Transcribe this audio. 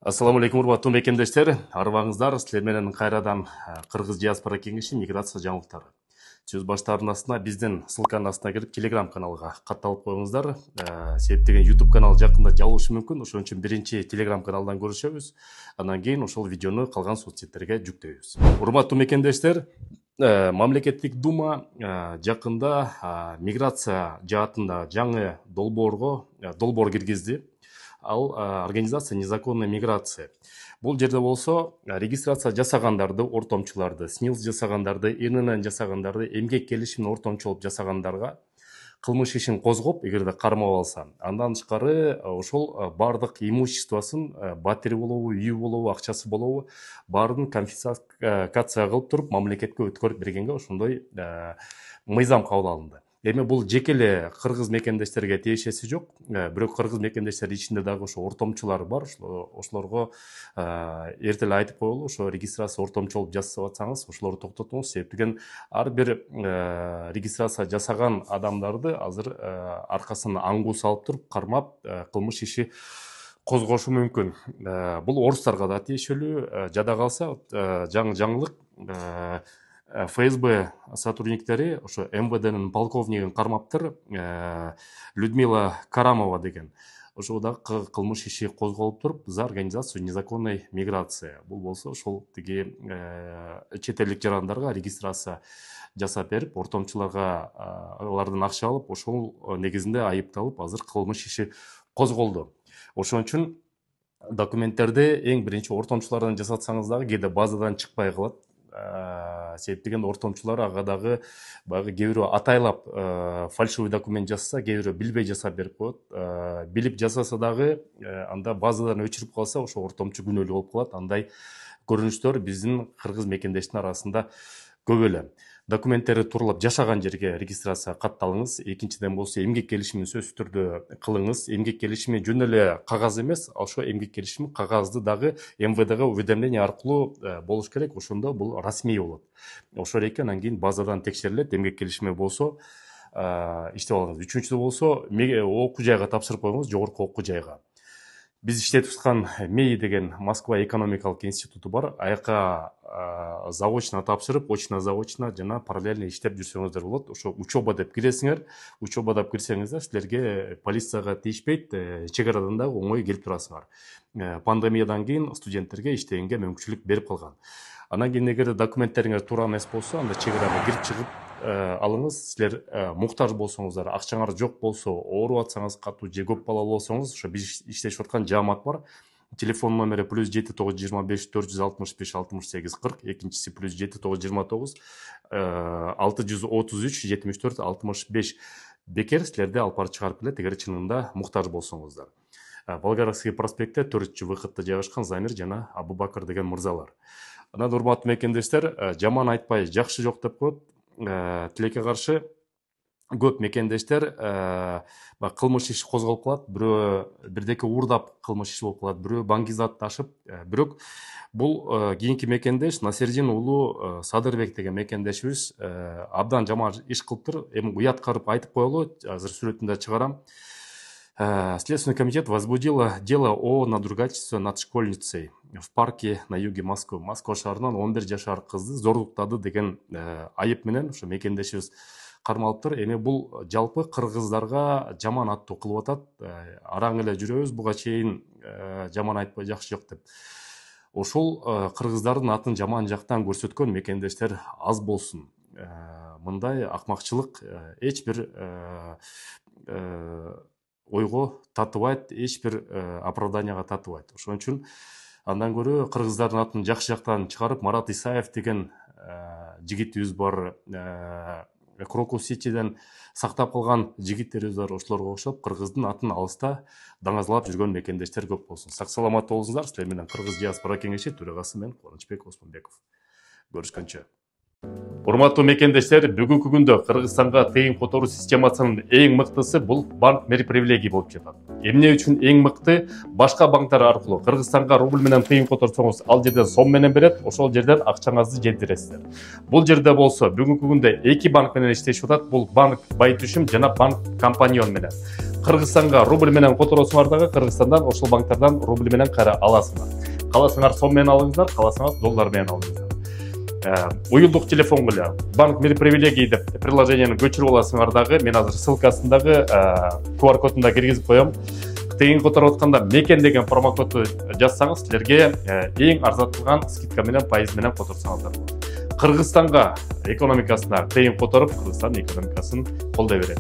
Ассаламу алейкум, урматтуу мекендештер. Арыбаңыздар, силер менен кайрадан Кыргыз диаспора кеңеши миграция жаңылыктары. Сөз баштарынын астына биздин ссылканын астына кирип Telegram каналга катталып коюңуздар. Себеп деген YouTube канал жакында жабылышы мүмкүн. Ошон үчүн биринчи Telegram каналдан көрүшөбүз. Андан кийин ошол видеону калган соцсеттерге жүктөйбүз. Урматтуу мекендештер, Мамлекеттик дума жакында миграция жаатында жаңы долбоор киргизди. Ал организация незаконной миграция. Бул жерде болсо регистрация жасагандарды, ортомчуларды, СНИЛС жасагандарды, ИНН жасагандарды, эмгек келишимин ортомчулуп жасагандарга кылмыш ишин козгоп, эгерде кармап алса, андан тышкары ошол бардык имуществосын, батири болобу, үйү болобу, акчасы болобу, баарын конфискация кылып туруп мамлекетке өткөрүп бергенге ошондой мыйзам кабыл алынды. Эми бул жеке эле кыргыз мекендештерге тиешеси жок. Бирок кыргыз мекендештер ичинде дагы ошо ортомчулар бар. Ошолорго эрте эле айтып коелу, ошо регистрация ортомчулуп жасап атсаңыз, ошолорду токтотуңуз. Себеп деген ар бир регистрация жасаган адамдарды азыр аркасына аңгуу салып туруп кармап, кылмыш иши козгошу мүмкүн. Бул орустарга да тиешелүү. Жада калса жаңылык ФСБ сотрудниктери ошо МВДнын полковнигин кармаптыр, Людмила Карамова деген. Ошол дагы кылмыш иши козголуп туруп за организацию незаконной миграции. Бул болсо ошол тиги чет элдик жарандарга регистрация жасап берип, ортомчуларга алардан акча алып, ошол негизинде айыпталып, азыр кылмыш иши козголду. Ошон үчүн документтерди эң биринчи ортомчулардан жасатсаңыз дагы кээде базадан чыкпай калат. Себеп деген ортомчулар ага дагы баягы кээ бирөө атайлап фальшивый документ жасаса, кээ бирөө билбей жасап берип коет. Билип жасаса дагы анда базадан өчүрүп калса, ошо ортомчу күнөөлүү болуп калат. Андай көрүнүштөр биздин кыргыз мекендештин арасында көп эле. Документтери тууралап жашаган жерге регистрация катталыңыз. Экинчиден болсо эмгек келишимин сөзсүз түрдө кылыңыз. Эмгек келишими жөн эле кагаз эмес, ошо эмгек келишими кагазды дагы МВДга уведомление аркылуу болуш керек. Ошондо бул расмий болот. Ошол экен, андан кийин базадан текшерилет. Эмгек келишими болсо иштеп алыңыз. Үчүнчүсү болсо окуу жайга тапшырып коюңуз, жогорку окуу жайга. Биз иштетип аткан МЕИ деген Москва экономикалык институту бар. Аяка заочно тапшырып, очно-заочно жана параллельно иштеп жүрсөңүздөр болот. Ошо учеба деп киресиңер. Учеба деп кирсеңиздер, силерге полицияга тийишпейт, чек арадан да оңой келип турасыңар. Пандемиядан кийин студенттерге иштегенге мүмкүнчүлүк берип калган. Анан кийин эгерде документтериңер туура эмес болсо, анда чек арага кирип чыгып алыңыз. Силер муктаж болсоңуздар, акчаңар жок болсо, ооруп атсаңыз катуу же көп балалуу болсоңуз, ошо биз иштешип аткан жаамат бар. Телефон номери +7 925 465 68 40, экинчиси +7 929 633 74 65. Бекер силерди алып барып чыгарып келет, эгер чынында муктаж болсоңуздар. Болгарский проспектте 4-чү выходто жайгашкан Замир жана Абубакыр деген мырзалар. Анан урматтуу мекендештер, жаман айтпай жакшы жок деп коет. Тилекке каршы көп мекендештер кылмыш иши козголуп калат, бирөө бирдеке уурдап кылмыш иши болуп калат, бирөө баңгизат ташып. Бирок бул кийинки мекендеш Насердин уулу Садырбек деген мекендешибиз абдан жаман иш кылыптыр. Эми уят карып айтып коелу, азыр сүрөтүндө чыгарам. Следственный комитет возбудило дело о надругательстве над школьницей в парке на юге Москвы. Москва шаарынан 11 жашар кызды зорлуктады деген айып менен ошо мекендешибиз кармалыптыр. Эми бул жалпы кыргыздарга жаман аттуу кылып атат. Араң эле жүрөбүз, буга чейин жаман айтпай жакшы жок деп. Ошол кыргыздардын атын жаман жактан көрсөткөн мекендештер аз болсун. Мындай акмакчылык эч бир ойго татыбайт, эч бир оправданияга татыбайт. Ошон үчүн андан көрө кыргыздардын атын жакшы жактан чыгарып, Марат Исаев деген жигитибиз бар, Крокус Ситиден сактап калган жигиттерибиз бар. Ошолорго окшоп кыргыздын атын алыста даңазалап жүргөн мекендештер көп болсун. Сак саламат болуңуздар. Силер менен Кыргыз диаспора кеңеши төрагасы мен Кубанычбек Осмонбеков. Көрүшкөнчө. Урматтуу мекендештер, бүгүнкү күндө Кыргызстанга тыйын которуу системасынын эң мыктысы бул банк мерпривилегий болуп жатат. Эмне үчүн эң мыкты? Башка банктар аркылуу Кыргызстанга рубль менен тыйын которсоңуз, ал жерден сом менен берет, ошол жерден акчаңызды жетиресиздер. Бул жерде болсо бүгүнкү күндө эки банк менен иштешип атат. Бул банк Байтүшүм жана банк Компаньон менен. Кыргызстанга рубль менен которосуңар дагы Кыргызстандан ошол банктардан рубль менен кайра аласыңар. қаласаңар соммен алыңыздар, қаласаңар доллармен алыңыздар. Уюлдук телефон кылы банк привилегии деп приложениені көчүрүп аласыңар дагы. Мен азыр ссылкасындагы QR кодунда киргизип коем. Тегин которуп атканда мекен деген промокодду жазсаңыз, силерге эң арзатылган скидка менен пайыз менен которсаңыздар болот. Кыргызстанга экономикасына тегин которуп, Кыргызстан экономикасын колдой берет.